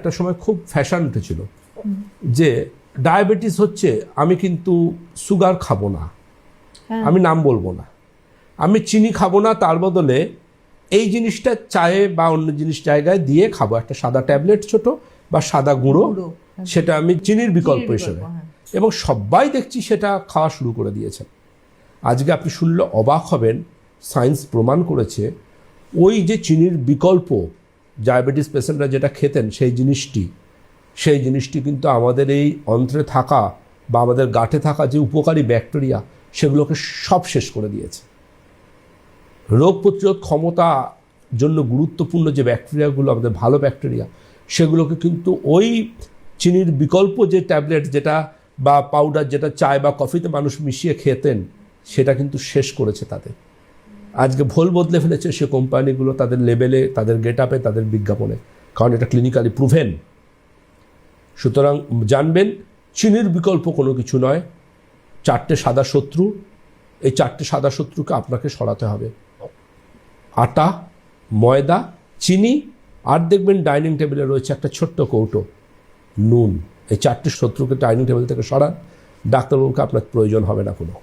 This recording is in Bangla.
একটা সময় খুব ফ্যাশন উঠেছিল যে ডায়াবেটিস হচ্ছে, আমি কিন্তু সুগার খাবো না, আমি নাম বলবো না, আমি চিনি খাবো না, তার বদলে এই জিনিসটা চায়ে বা অন্য জিনিস জায়গায় দিয়ে খাবো, একটা সাদা ট্যাবলেট ছোট বা সাদা গুঁড়ো, সেটা আমি চিনির বিকল্প হিসেবে। এবং সবাই দেখছি সেটা খাওয়া শুরু করে দিয়েছেন। আজকে আপনি শুনলে অবাক হবেন, সায়েন্স প্রমাণ করেছে ওই যে চিনির বিকল্প ডায়াবেটিস পেশেন্টরা যেটা খেতেন সেই জিনিসটি কিন্তু আমাদের এই অন্ত্রে থাকা বা আমাদের গাঁটে থাকা যে উপকারী ব্যাকটেরিয়া সেগুলোকে সব শেষ করে দিয়েছে। রোগ প্রতিরোধ ক্ষমতা জন্য গুরুত্বপূর্ণ যে ব্যাকটেরিয়াগুলো আমাদের ভালো ব্যাকটেরিয়া, সেগুলোকে কিন্তু ওই চিনির বিকল্প যে ট্যাবলেট যেটা বা পাউডার যেটা চায় বা কফিতে মানুষ মিশিয়ে খেতেন, সেটা কিন্তু শেষ করেছে তাদের। আজকে ভুল বদলে ফেলেছে সে কোম্পানিগুলো তাদের লেবেলে, তাদের গেট আপে, তাদের বিজ্ঞাপনে, কারণ এটা ক্লিনিক্যালি প্রুভেন। সুতরাং জানবেন, চিনির বিকল্প কোনো কিছু নয়। 4টে সাদা শত্রু, এই 4টে সাদা শত্রুকে আপনাকে সরাতে হবে: আটা, ময়দা, চিনি, আর দেখবেন ডাইনিং টেবিলে রয়েছে একটা ছোট্ট কৌটো নুন। এই 4টে শত্রুকে ডাইনিং টেবিল থেকে সরান, ডাক্তারবাবুকে আপনার প্রয়োজন হবে না কোনো।